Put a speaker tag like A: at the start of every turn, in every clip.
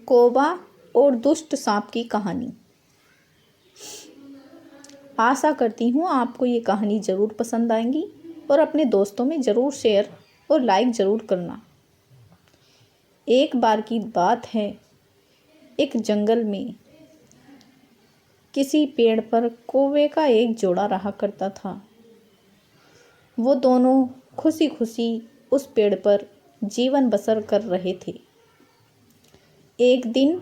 A: कौवा और दुष्ट सांप की कहानी। आशा करती हूँ आपको ये कहानी ज़रूर पसंद आएगी और अपने दोस्तों में ज़रूर शेयर और लाइक ज़रूर करना। एक बार की बात है, एक जंगल में किसी पेड़ पर कौवे का एक जोड़ा रहा करता था। वो दोनों खुशी खुशी उस पेड़ पर जीवन बसर कर रहे थे। एक दिन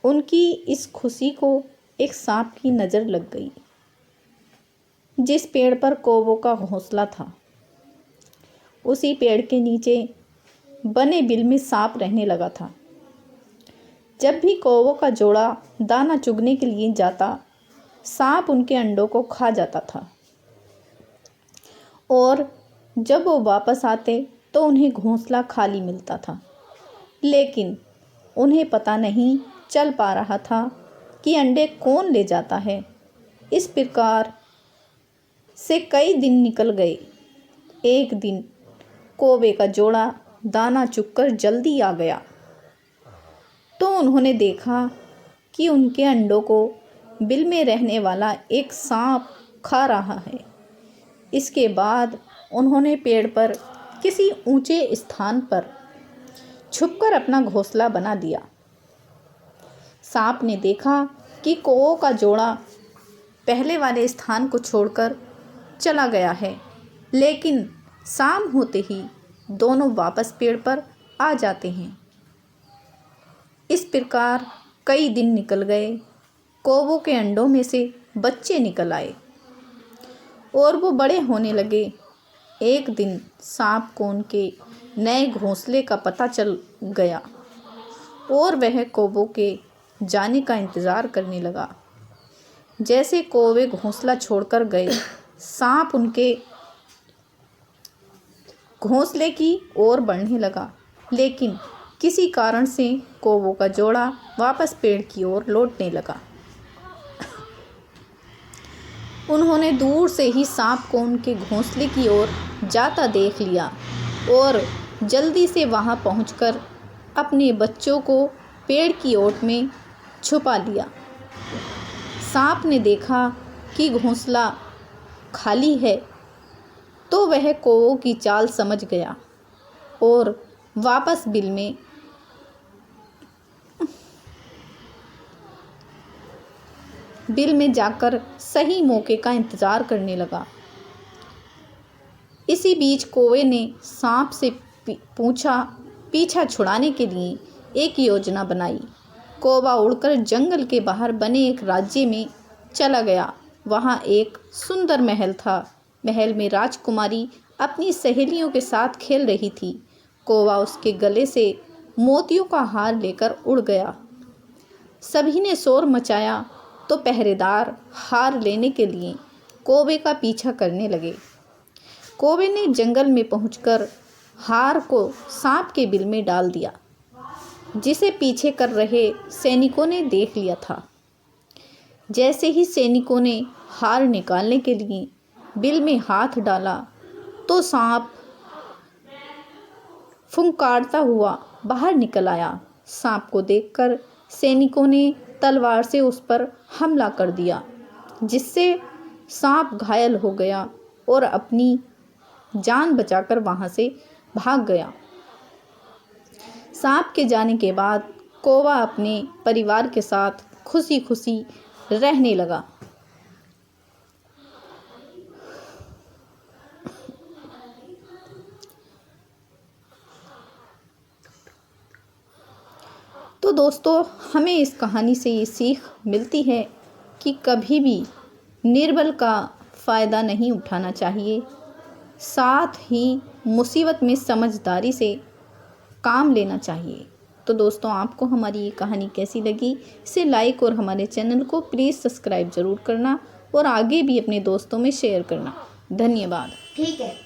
A: उनकी इस खुशी को एक सांप की नज़र लग गई। जिस पेड़ पर कौवों का घोंसला था, उसी पेड़ के नीचे बने बिल में सांप रहने लगा था। जब भी कौवों का जोड़ा दाना चुगने के लिए जाता, सांप उनके अंडों को खा जाता था और जब वो वापस आते तो उन्हें घोंसला खाली मिलता था। लेकिन उन्हें पता नहीं चल पा रहा था कि अंडे कौन ले जाता है। इस प्रकार से कई दिन निकल गए। एक दिन कौवे का जोड़ा दाना चुगकर जल्दी आ गया तो उन्होंने देखा कि उनके अंडों को बिल में रहने वाला एक सांप खा रहा है। इसके बाद उन्होंने पेड़ पर किसी ऊंचे स्थान पर छुपकर अपना घोंसला बना दिया। सांप ने देखा कि कौवों का जोड़ा पहले वाले स्थान को छोड़कर चला गया है, लेकिन शाम होते ही दोनों वापस पेड़ पर आ जाते हैं। इस प्रकार कई दिन निकल गए। कौवों के अंडों में से बच्चे निकल आए और वो बड़े होने लगे। एक दिन सांप को उनके नए घोंसले का पता चल गया और वह कौवों के जाने का इंतज़ार करने लगा। जैसे कौवे घोंसला छोड़कर गए, सांप उनके घोंसले की ओर बढ़ने लगा, लेकिन किसी कारण से कौवों का जोड़ा वापस पेड़ की ओर लौटने लगा। उन्होंने दूर से ही सांप को उनके घोंसले की ओर जाता देख लिया और जल्दी से वहां पहुंचकर अपने बच्चों को पेड़ की ओट में छुपा लिया। सांप ने देखा कि घोंसला खाली है तो वह कौवों की चाल समझ गया और वापस बिल में जाकर सही मौके का इंतज़ार करने लगा। इसी बीच कौवे ने सांप से पीछा छुड़ाने के लिए एक योजना बनाई। कौवा उड़कर जंगल के बाहर बने एक राज्य में चला गया। वहाँ एक सुंदर महल था। महल में राजकुमारी अपनी सहेलियों के साथ खेल रही थी। कौवा उसके गले से मोतियों का हार लेकर उड़ गया। सभी ने शोर मचाया तो पहरेदार हार लेने के लिए कौवे का पीछा करने लगे। कौवे ने जंगल में पहुंचकर हार को सांप के बिल में डाल दिया, जिसे पीछे कर रहे सैनिकों ने देख लिया था। जैसे ही सैनिकों ने हार निकालने के लिए बिल में हाथ डाला तो सांप फुंकारता हुआ बाहर निकल आया। सांप को देखकर सैनिकों ने तलवार से उस पर हमला कर दिया, जिससे सांप घायल हो गया और अपनी जान बचाकर वहां से भाग गया। सांप के जाने के बाद कौवा अपने परिवार के साथ खुशी खुशी रहने लगा। तो दोस्तों, हमें इस कहानी से ये सीख मिलती है कि कभी भी निर्बल का फ़ायदा नहीं उठाना चाहिए, साथ ही मुसीबत में समझदारी से काम लेना चाहिए। तो दोस्तों, आपको हमारी ये कहानी कैसी लगी, इसे लाइक और हमारे चैनल को प्लीज़ सब्सक्राइब ज़रूर करना और आगे भी अपने दोस्तों में शेयर करना। धन्यवाद।
B: ठीक है।